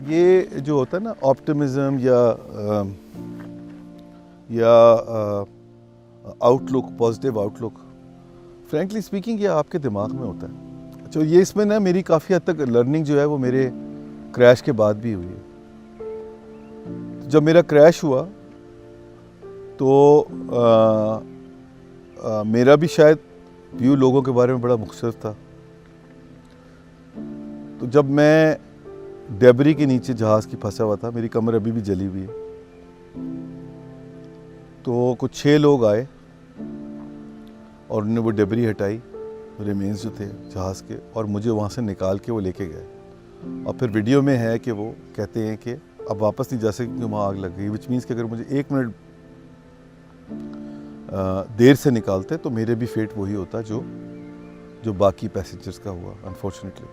ये जो होता है ना ऑप्टिमिज्म या outlook, positive outlook, frankly speaking ये आपके दिमाग में होता है। अच्छा, ये इसमें ना मेरी काफ़ी हद तक लर्निंग जो है वो मेरे क्रैश के बाद भी हुई है। जब मेरा क्रैश हुआ तो मेरा भी शायद व्यू लोगों के बारे में बड़ा मुख्तलिफ था। तो जब मैं डेबरी के नीचे जहाज़ की फंसा हुआ था, मेरी कमर अभी भी जली हुई है, तो कुछ 6 लोग आए और उन्होंने वो डेबरी हटाई, रिमेन्स जो थे जहाज़ के, और मुझे वहाँ से निकाल के वो लेके गए। और फिर वीडियो में है कि वो कहते हैं कि अब वापस नहीं जा सकते क्योंकि वहाँ आग लग गई, विच मीन्स कि अगर मुझे 1 मिनट देर से निकालते तो मेरे भी फेट वही होता जो बाकी पैसेंजर्स का हुआ, अनफॉर्चुनेटली।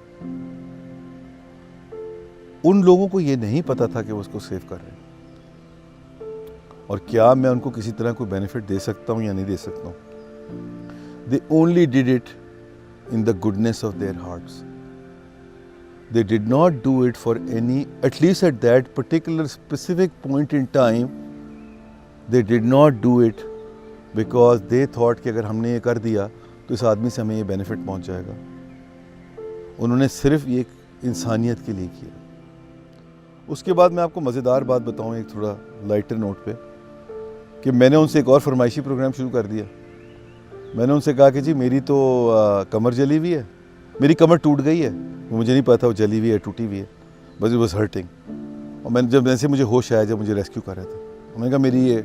उन लोगों को ये नहीं पता था कि वो उसको सेव कर रहे हैं, और क्या मैं उनको किसी तरह कोई बेनिफिट दे सकता हूँ या नहीं दे सकता हूँ। They only did it in the goodness of their hearts. They did not do it for any, at least at that particular specific point in time, they did not do it because they thought कि अगर हमने ये कर दिया तो इस आदमी से हमें ये बेनिफिट पहुंच जाएगा। उन्होंने सिर्फ ये इंसानियत के लिए किया। उसके बाद मैं आपको मज़ेदार बात बताऊं, एक थोड़ा लाइटर नोट पे, कि मैंने उनसे एक और फरमाइशी प्रोग्राम शुरू कर दिया। मैंने उनसे कहा कि जी मेरी तो कमर जली हुई है, मेरी कमर टूट गई है, मुझे नहीं पता वो जली हुई है टूटी हुई है, बस इट वॉज हर्टिंग। और मैंने जब ऐसे मुझे होश आया, जब मुझे रेस्क्यू कर रहे थे, मैंने कहा मेरी ये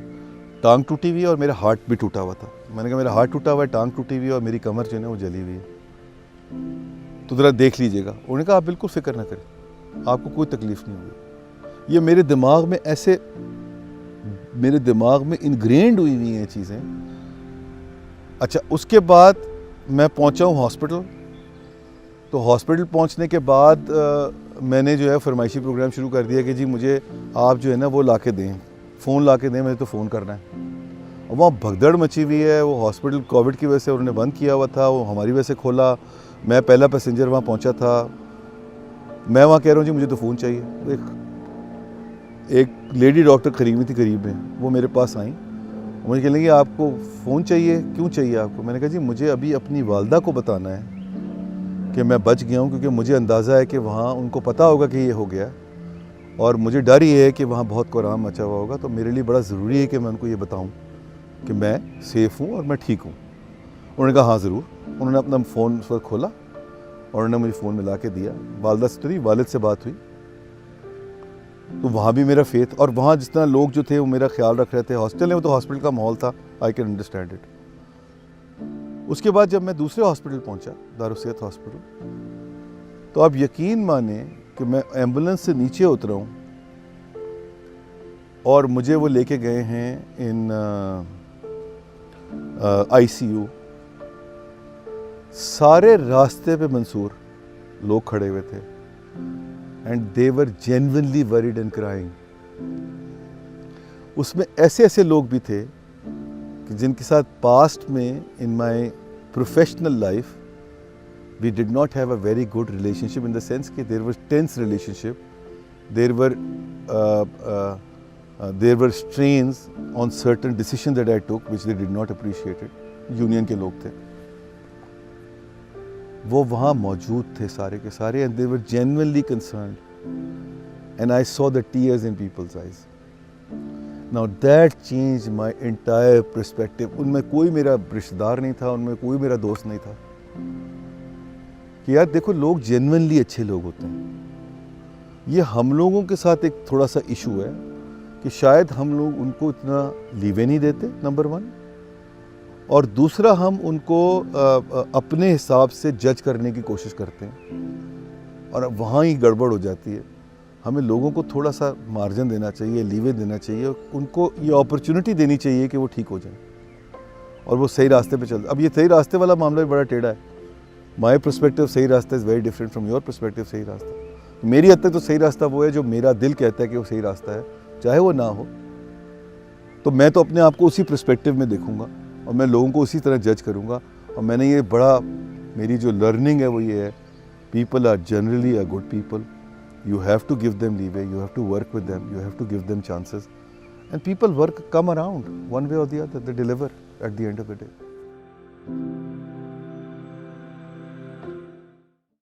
टांग टूटी हुई है और मेरा हार्ट भी टूटा हुआ था। मैंने कहा मेरा हार्ट टूटा हुआ है, टांग टूटी हुई है और मेरी कमर जो है वो जली हुई है, तो ज़रा देख लीजिएगा। उन्होंने कहा आप बिल्कुल फ़िक्र ना करें, आपको कोई तकलीफ़ नहीं होगी। ये मेरे दिमाग में ऐसे, मेरे दिमाग में इनग्रेंड हुई हुई हैं चीज़ें। अच्छा, उसके बाद मैं पहुंचा हूँ हॉस्पिटल। तो हॉस्पिटल पहुंचने के बाद मैंने जो है फरमाइशी प्रोग्राम शुरू कर दिया कि जी मुझे आप जो है ना वो ला के दें, फ़ोन ला के दें, मुझे तो फ़ोन करना है। और वहाँ भगदड़ मची हुई है। वो हॉस्पिटल कोविड की वजह से उन्होंने बंद किया हुआ था, वो हमारी वजह से खोला। मैं पहला पैसेंजर वहाँ पहुँचा था। मैं वहाँ कह रहा हूँ जी मुझे तो फ़ोन चाहिए। एक लेडी डॉक्टर करीब थी, करीब में, वो मेरे पास आई, मुझे कह लेंगे आपको फ़ोन चाहिए, क्यों चाहिए आपको? मैंने कहा जी मुझे अभी अपनी वालदा को बताना है कि मैं बच गया हूँ, क्योंकि मुझे अंदाज़ा है कि वहाँ उनको पता होगा कि ये हो गया, और मुझे डर ये है कि वहाँ बहुत कोहराम मचा हुआ होगा। तो मेरे लिए बड़ा ज़रूरी है कि मैं उनको ये बताऊँ कि मैं सेफ़ हूँ और मैं ठीक हूँ। उन्होंने कहा हाँ ज़रूर। उन्होंने अपना फ़ोन उस वक्त खोला और उन्होंने मुझे फ़ोन मिला के दिया। वालदा से तो नहीं, वालिद से बात हुई। तो वहाँ भी मेरा फेथ, और वहाँ जिस तरह लोग जो थे वो मेरा ख्याल रख रहे थे। हॉस्टल में तो हॉस्पिटल का माहौल था, आई कैन अंडरस्टैंड इट। उसके बाद जब मैं दूसरे हॉस्पिटल पहुंचा, दारुसेहत हॉस्पिटल, तो आप यकीन माने कि मैं एम्बुलेंस से नीचे उतरा हूँ और मुझे वो लेके गए हैं इन ICU। सारे रास्ते पे मंसूर लोग खड़े हुए थे, and they were genuinely worried and crying. उसमें ऐसे ऐसे लोग भी थे कि जिनके साथ पास्ट में in my professional life we did not have a very good relationship, in the sense कि there was tense relationship, there were strains on certain decision that I took which they did not appreciate it. Union के लोग थे, वो वहाँ मौजूद थे सारे के सारे, and they were genuinely concerned, and I saw the tears in people's eyes. Now that changed my entire perspective। उनमें कोई मेरा रिश्तेदार नहीं था, उनमें कोई मेरा दोस्त नहीं था, कि यार देखो लोग जेन्युइनली अच्छे लोग होते हैं। ये हम लोगों के साथ एक थोड़ा सा इशू है कि शायद हम लोग उनको इतना लीवे नहीं देते, नंबर 1, और दूसरा हम उनको अपने हिसाब से जज करने की कोशिश करते हैं, और वहाँ ही गड़बड़ हो जाती है। हमें लोगों को थोड़ा सा मार्जिन देना चाहिए, लीवे देना चाहिए, उनको ये अपॉर्चुनिटी देनी चाहिए कि वो ठीक हो जाए और वो सही रास्ते पे चल। अब ये सही रास्ते वाला मामला भी बड़ा टेढ़ा है। माय पर्सपेक्टिव सही रास्ता is very different from your perspective सही रास्ता। मेरी हद तक तो सही रास्ता वो है जो मेरा दिल कहता है कि वो सही रास्ता है, चाहे वो ना हो। तो मैं तो अपने आप को उसी पर्सपेक्टिव में देखूँगा और मैं लोगों को उसी तरह जज करूँगा। और मैंने ये बड़ा, मेरी जो लर्निंग है वो ये है, people are generally a good people, You have to give them leeway, you have to work with them, you have to give them chances. And people come around one way or the other, they deliver at the end of the day.